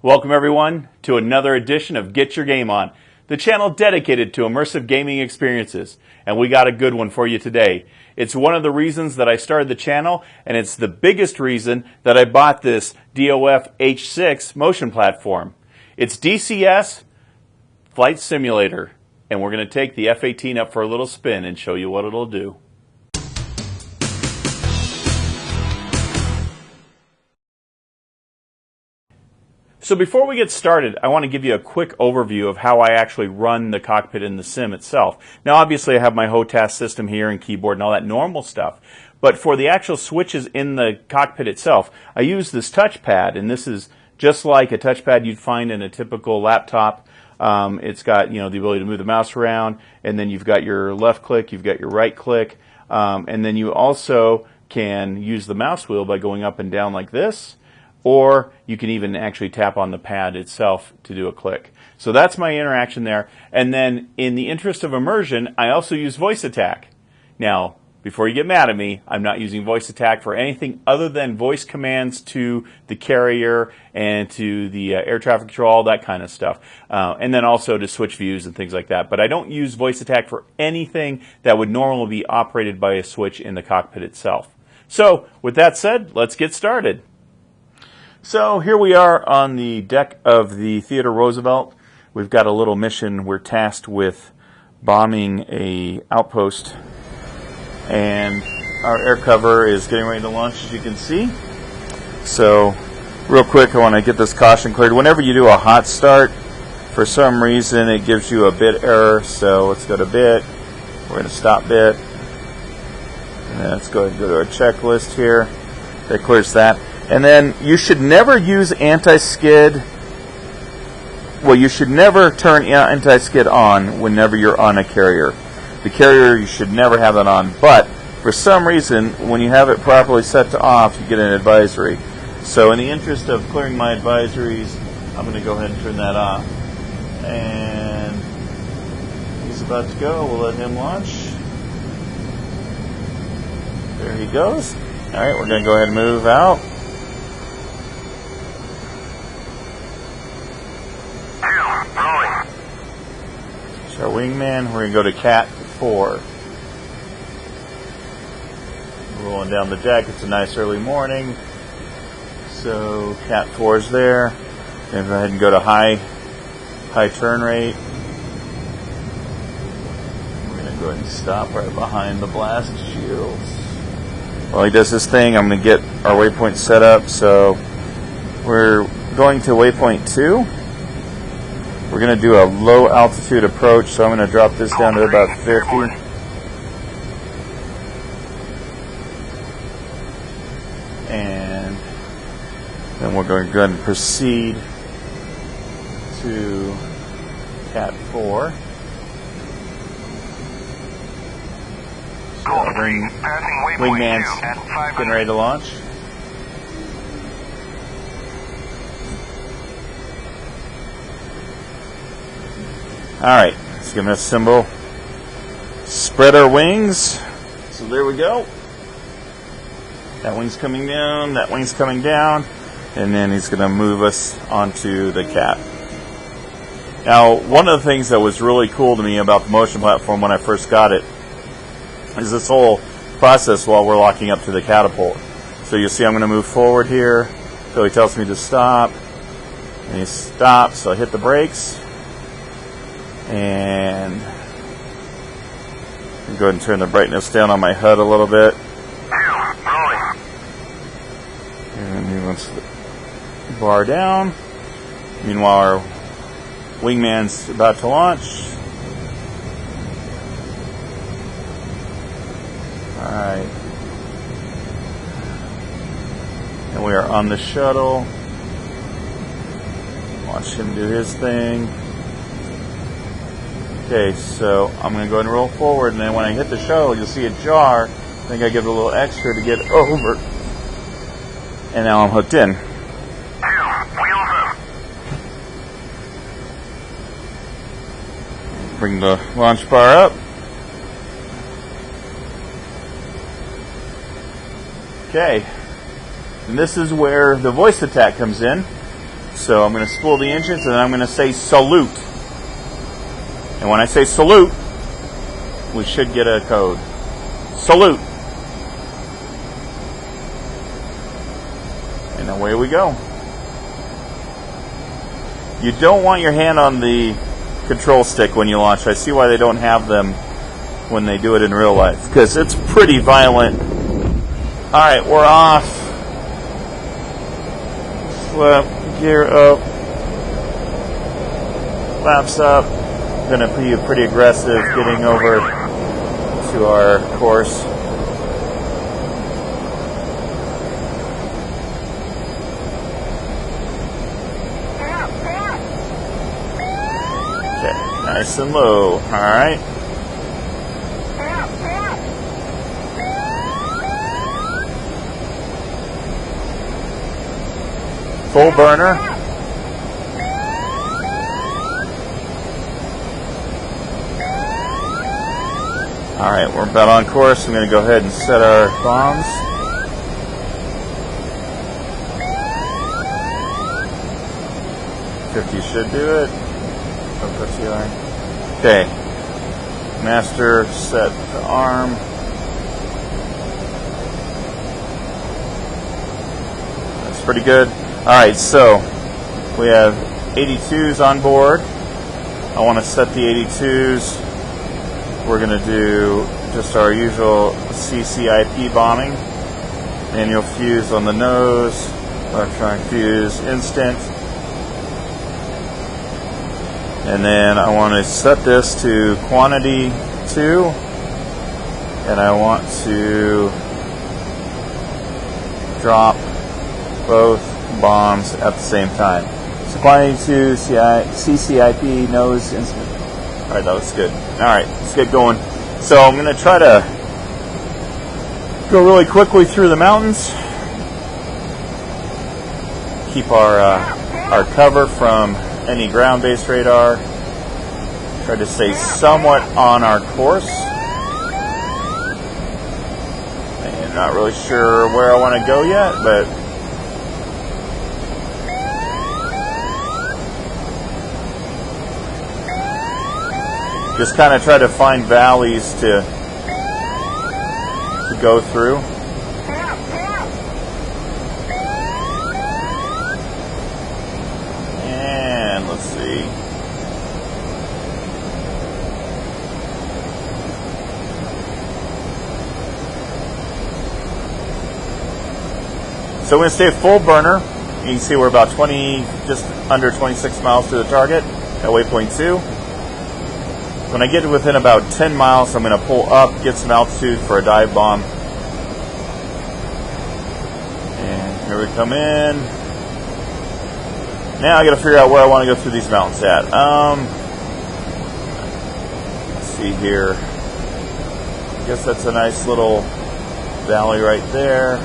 Welcome everyone to another edition of Get Your Game On, the channel dedicated to immersive gaming experiences. And we got a good one for you today. It's one of the reasons that I started the channel, and it's the biggest reason that I bought this DOF H6 motion platform. It's DCS Flight Simulator, and we're going to take the F-18 up for a little spin and show you what it'll do. So before we get started, I want to give you a quick overview of how I actually run the cockpit in the sim itself. Now obviously I have my HOTAS system here and keyboard and all that normal stuff. But for the actual switches in the cockpit itself, I use this touchpad, and this is just like a touchpad you'd find in a typical laptop. It's got, the ability to move the mouse around, and then you've got your left click, you've got your right click, and then you also can use the mouse wheel by going up and down like this. Or you can even actually tap on the pad itself to do a click. So that's my interaction there. And then in the interest of immersion, I also use voice attack. Now, before you get mad at me, I'm not using voice attack for anything other than voice commands to the carrier and to the air traffic control, all that kind of stuff. And then also to switch views and things like that. But I don't use voice attack for anything that would normally be operated by a switch in the cockpit itself. So with that said, let's get started. So here we are on the deck of the Theodore Roosevelt. We've got a little mission. We're tasked with bombing a outpost, and our air cover is getting ready to launch, as you can see. So real quick, I want to get this caution cleared. Whenever you do a hot start, for some reason it gives you a bit error. So let's go to bit. We're going to stop bit. And then let's go ahead and go to our checklist here. That clears that. And then you should never use anti-skid. Well, you should never turn anti-skid on whenever you're on a carrier. The carrier, you should never have that on. But for some reason, when you have it properly set to off, you get an advisory. So in the interest of clearing my advisories, I'm going to go ahead and turn that off. And he's about to go. We'll let him launch. There he goes. All right, we're going to go ahead and move out. Our wingman, we're going to go to Cat 4. Rolling down the deck, it's a nice early morning. So Cat 4 is there. And go ahead and go to high turn rate. We're going to go ahead and stop right behind the blast shields. While he does this thing, I'm going to get our waypoint set up. So we're going to waypoint 2. We're going to do a low altitude approach, so I'm going to drop this down to about 50. And then we're going to go ahead and proceed to Cat 4. So wingman's getting ready to launch. Alright, let's give him a symbol. Spread our wings. So there we go. That wing's coming down, that wing's coming down, and then he's going to move us onto the Cat. Now, one of the things that was really cool to me about the motion platform when I first got it is this whole process while we're locking up to the catapult. So you see I'm going to move forward here, so he tells me to stop, and he stops, so I hit the brakes. And go ahead and turn the brightness down on my HUD a little bit. And he wants the bar down. Meanwhile, our wingman's about to launch. Alright. And we are on the shuttle. Watch him do his thing. Okay, so I'm going to go ahead and roll forward, and then when I hit the shuttle, you'll see it jar. I think I give it a little extra to get over. And now I'm hooked in. Bring the launch bar up. Okay. And this is where the voice attack comes in. So I'm going to spool the engines, and then I'm going to say salute. And when I say salute, we should get a code. Salute. And away we go. You don't want your hand on the control stick when you launch. I see why they don't have them when they do it in real life, because it's pretty violent. Alright, we're off. Flip, gear up. Flaps up. Going to be pretty aggressive getting over to our course. Okay, nice and low. Alright. Full burner. Alright, we're about on course. I'm going to go ahead and set our bombs. $50 should do it. Okay. Master set to arm. That's pretty good. Alright, so we have 82s on board. I want to set the 82s. We're going to do just our usual CCIP bombing. Manual fuse on the nose. Electronic fuse instant. And then I want to set this to quantity 2. And I want to drop both bombs at the same time. So quantity 2, CCIP, nose, instant. Alright, that was good. Alright, let's get going. So I'm going to try to go really quickly through the mountains. Keep our cover from any ground-based radar. Try to stay somewhat on our course. I'm not really sure where I want to go yet, but just kind of try to find valleys to go through. And let's see. So we're going to stay full burner. You can see we're about just under 26 miles to the target at waypoint 2. When I get to within about 10 miles, I'm going to pull up, get some altitude for a dive bomb. And here we come in. Now I got to figure out where I want to go through these mountains at. Let's see here. I guess that's a nice little valley right there.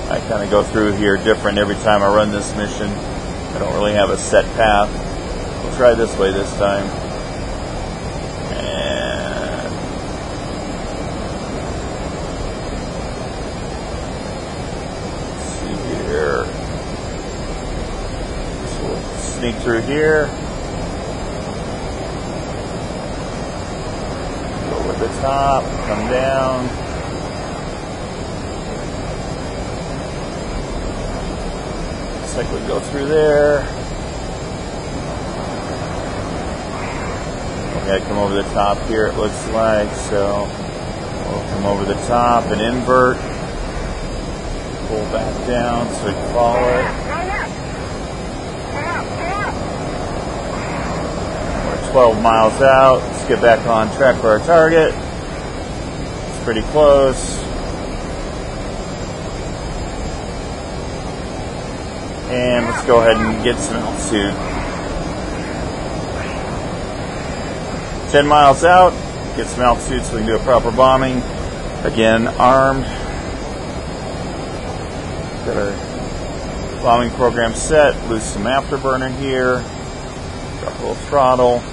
I kind of go through here different every time I run this mission. I don't really have a set path. We'll try this way this time. And let's see here. So we'll sneak through here. Go over the top, come down. Looks like we go through there. Got to come over the top here, it looks like. So we'll come over the top and invert. Pull back down so we can follow it. We're 12 miles out. Let's get back on track for our target. It's pretty close. And let's go ahead and get some altitude. 10 miles out, get some altitude so we can do a proper bombing. Again, armed. Got our bombing program set. Loose some afterburner here. Drop a little throttle.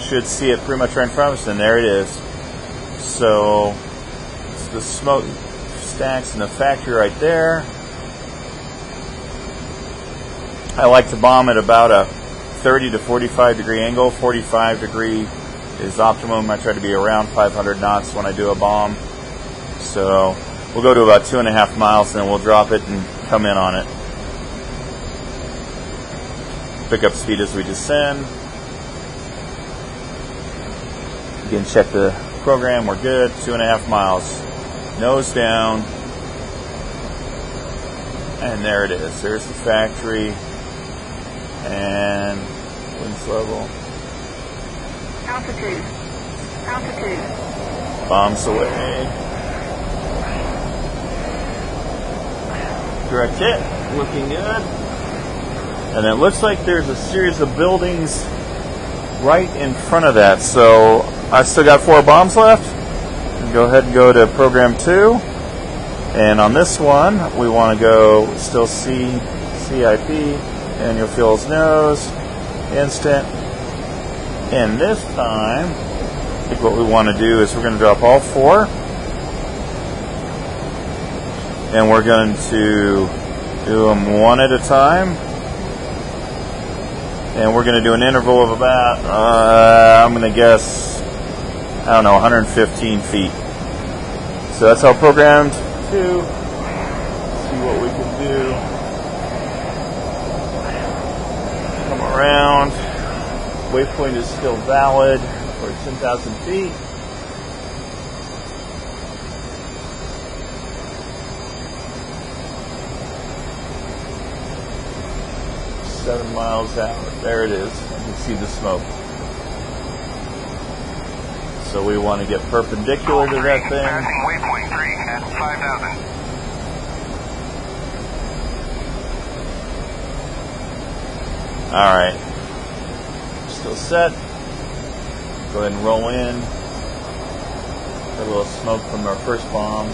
Should see it pretty much right in front of us, and there it is. So it's the Stacks in the factory right there. I like to bomb at about a 30 to 45 degree angle. 45 degree is optimum. I try to be around 500 knots when I do a bomb. So we'll go to about 2.5 miles and then we'll drop it and come in on it. Pick up speed as we descend. Again, check the program. We're good. 2.5 miles. Nose down. And there it is. There's the factory. And wind level. Altitude. Altitude. Bombs away. Direct hit. Looking good. And it looks like there's a series of buildings right in front of that. So I still got 4 bombs left. Go ahead and go to program 2. And on this one, we want to go still CIP, and you'll feel his nose, instant. And this time, I think what we want to do is we're going to drop all 4. And we're going to do them one at a time. And we're going to do an interval of about, I'm going to guess, I don't know, 115 feet. So that's how programmed to. See what we can do. Come around. Waypoint is still valid for 10,000 feet. Seven miles out. There it is. I can see the smoke. So we want to get perpendicular to that thing. Waypoint 3 at 5,000. Alright. Still set. Go ahead and roll in. Got a little smoke from our first bombs.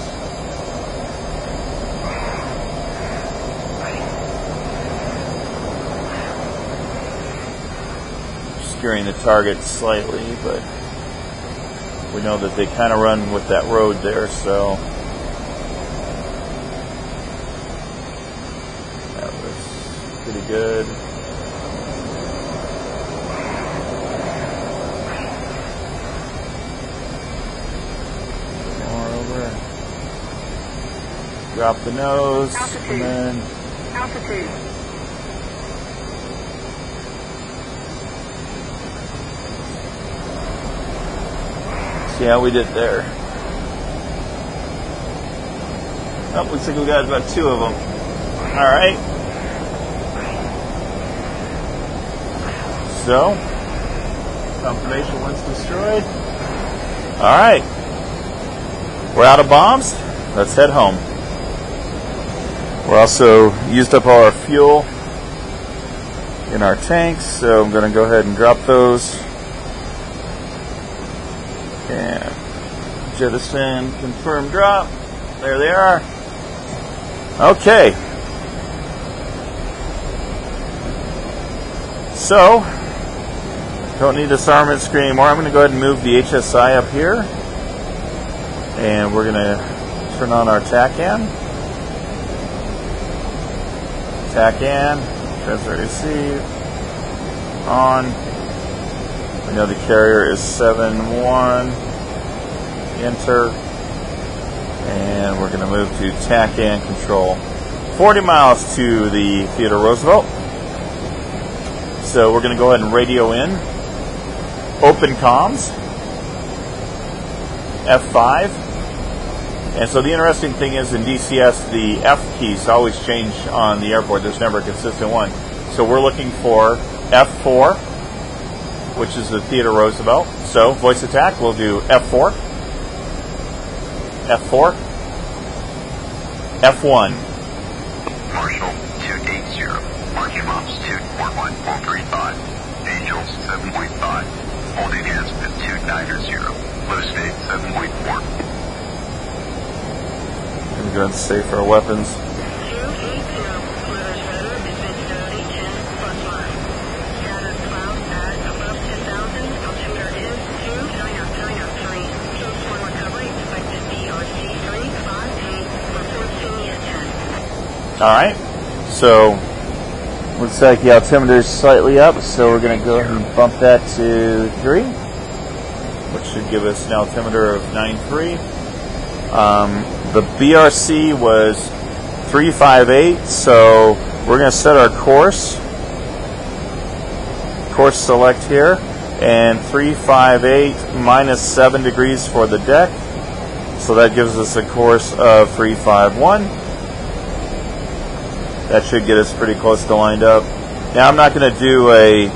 Obscuring the target slightly, but we know that they kind of run with that road there, so that was pretty good. More over. Drop the nose. Altitude. Come in. Altitude. See how we did there. Oh, looks like we got about 2 of them. Alright. So, confirmation once destroyed. Alright. We're out of bombs. Let's head home. We're also used up all our fuel in our tanks, so I'm going to go ahead and drop those. And jettison, confirm drop. There they are. Okay. So, don't need this armament screen anymore. I'm going to go ahead and move the HSI up here. And we're going to turn on our TACAN. TACAN, transfer receive, on. We know the carrier is 7-1. Enter. And we're going to move to TACAN control. 40 miles to the Theodore Roosevelt. So we're going to go ahead and radio in. Open comms. F5. And so the interesting thing is in DCS, the F keys always change on the airport. There's never a consistent one. So we're looking for F4, which is the Theodore Roosevelt. So voice attack, we'll do F4, F4, F1. Marshall 280, March Mops 241435, Angels 7.5, holding hands at 290, low speed 7.4. We're going to safe our weapons. 280, weather center, visibility 10 plus 5. Scattered cloud at above 10,000, altimeter is 2, China 3. Case 1 recovery, expected BRC 358 Alright, so looks like the altimeter is slightly up, so we're going to go ahead and bump that to 3, which should give us an altimeter of 9.3. The BRC was 358, so we're going to set our course select here, and 358 minus 7 degrees for the deck, so that gives us a course of 351. That should get us pretty close to lined up. Now I'm not going to do a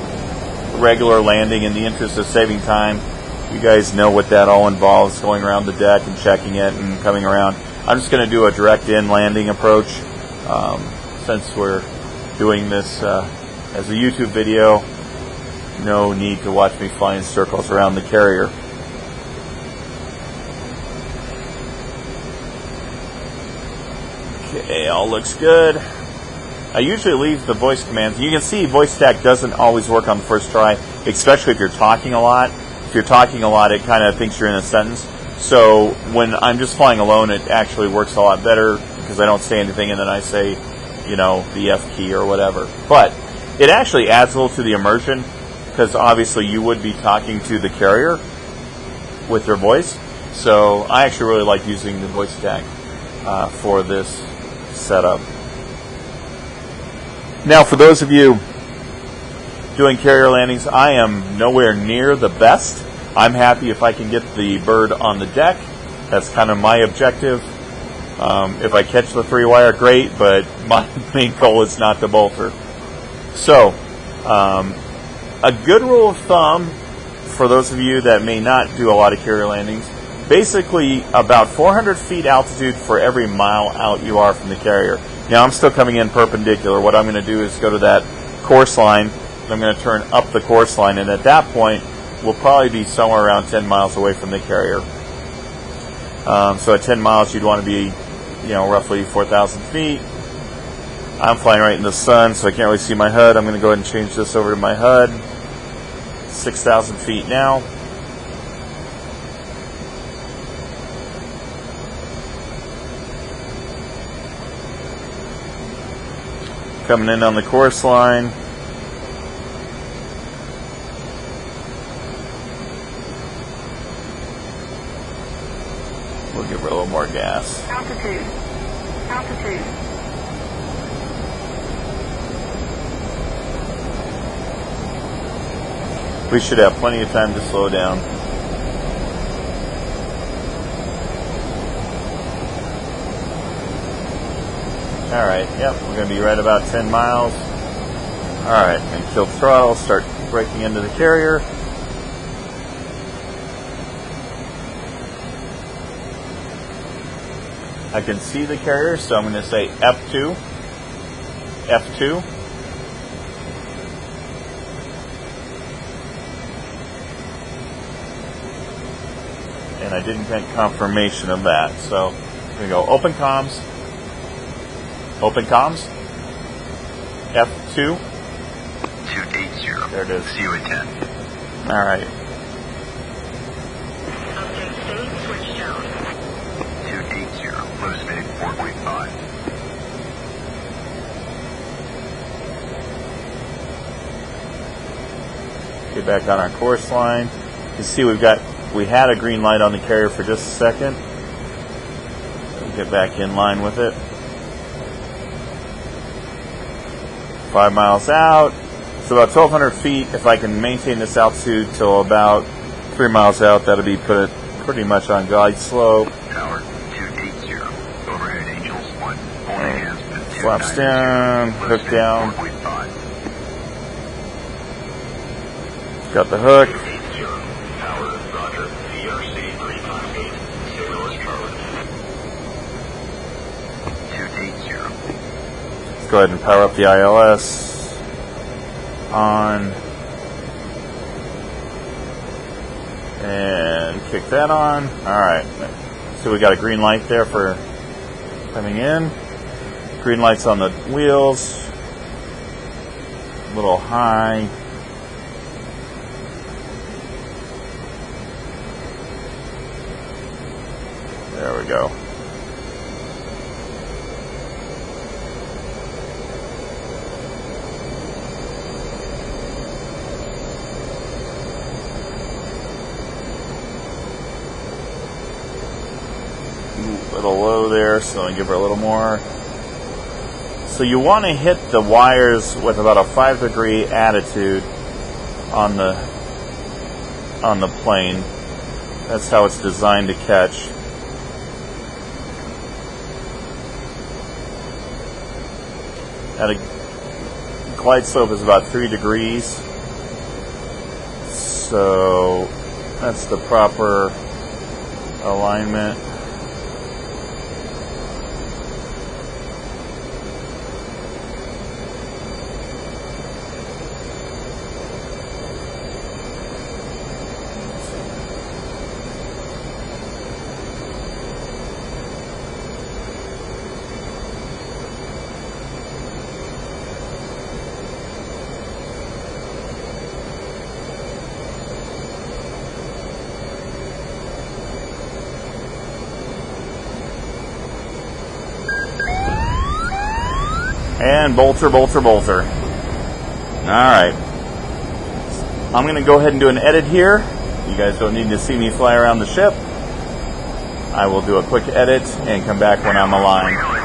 regular landing in the interest of saving time. You guys know what that all involves, going around the deck and checking it and coming around. I'm just going to do a direct in landing approach since we're doing this as a YouTube video. No need to watch me fly in circles around the carrier. Okay, all looks good. I usually leave the voice commands. You can see voice stack doesn't always work on the first try, especially if you're talking a lot. If you're talking a lot, it kind of thinks you're in a sentence. So when I'm just flying alone, it actually works a lot better because I don't say anything and then I say, you know, the F key or whatever. But it actually adds a little to the immersion because obviously you would be talking to the carrier with your voice. So I actually really like using the voice stack for this setup. Now, for those of you doing carrier landings, I am nowhere near the best. I'm happy if I can get the bird on the deck. That's kind of my objective. If I catch the 3-wire, great, but my main goal is not to bolt her. So, a good rule of thumb for those of you that may not do a lot of carrier landings, basically about 400 feet altitude for every mile out you are from the carrier. Now I'm still coming in perpendicular. What I'm going to do is go to that course line. I'm going to turn up the course line, and at that point we'll probably be somewhere around 10 miles away from the carrier. So at 10 miles you'd want to be, you know, roughly 4,000 feet. I'm flying right in the sun, so I can't really see my HUD. I'm going to go ahead and change this over to my HUD. 6,000 feet now. Coming in on the course line. We'll give her a little more gas. Altitude. Altitude. We should have plenty of time to slow down. Alright, yep, we're going to be right about 10 miles. Alright, and kill throttle, start braking into the carrier. I can see the carrier, so I'm going to say F2. F2. And I didn't get confirmation of that, so I'm going to go open comms. Open comms. F2. 280. There it is. See you at 10. All right. Update state, switch down. 280. Low speed 4.5. Get back on our course line. You can see we had a green light on the carrier for just a second. We'll get back in line with it. 5 miles out. So about 1,200 feet. If I can maintain this altitude till about 3 miles out, that'll be pretty much on glide slope. Tower 280. Overhead Angels 1. Holding hands with 290. Flaps down, Low hook speed down. 4.5. Got the hook. 280. Tower, Roger. VRC 358. Signal is Charlie. 280. Let's go ahead and power up the ILS. On. And kick that on. Alright. So we got a green light there for coming in. Green lights on the wheels. A little high. There we go. little low there, so I'll give her a little more. So you want to hit the wires with about a 5-degree attitude on the plane. That's how it's designed to catch. At a glide slope is about 3 degrees. So that's the proper alignment. And bolter, bolter, bolter. Alright. I'm going to go ahead and do an edit here. You guys don't need to see me fly around the ship. I will do a quick edit and come back when I'm aligned.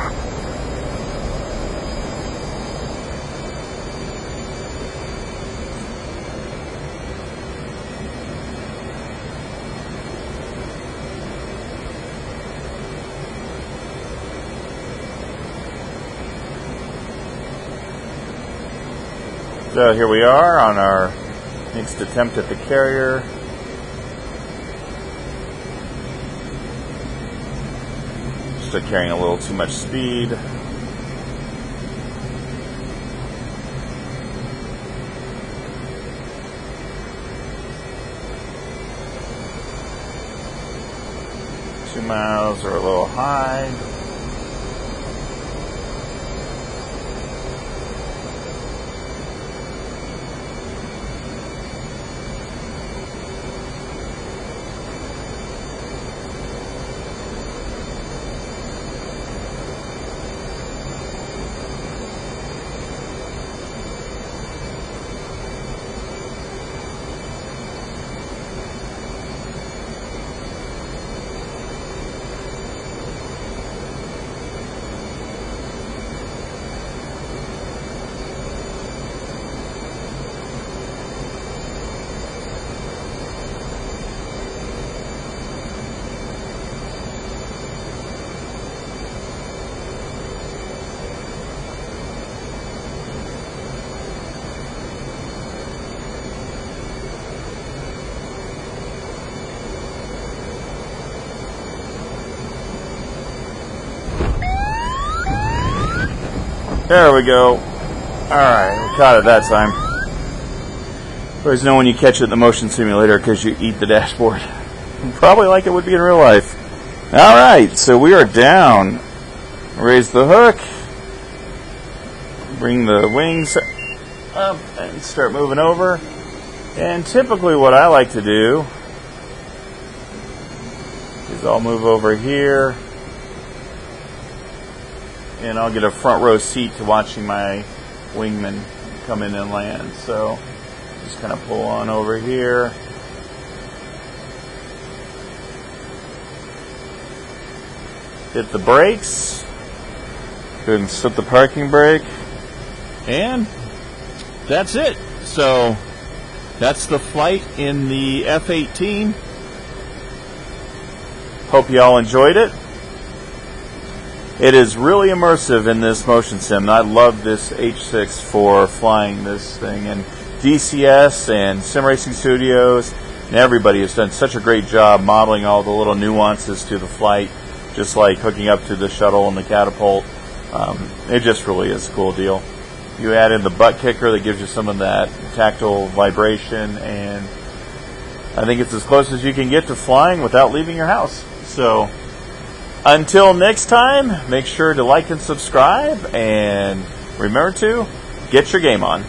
So here we are on our next attempt at the carrier. Still carrying a little too much speed. Two miles are a little high. There we go. Alright, we caught it that time. You always know when you catch it in the motion simulator because you eat the dashboard. Probably like it would be in real life. Alright, so we are down. Raise the hook. Bring the wings up and start moving over. And typically what I like to do is I'll move over here. And I'll get a front row seat to watching my wingman come in and land. So just kind of pull on over here. Hit the brakes. Go ahead and set the parking brake. And that's it. So that's the flight in the F-18. Hope you all enjoyed it. It is really immersive in this motion sim. I love this H6 for flying this thing. And DCS and Sim Racing Studios and everybody has done such a great job modeling all the little nuances to the flight, just like hooking up to the shuttle and the catapult. It just really is a cool deal. You add in the butt kicker that gives you some of that tactile vibration, and I think it's as close as you can get to flying without leaving your house. So until next time, make sure to like and subscribe, and remember to get your game on.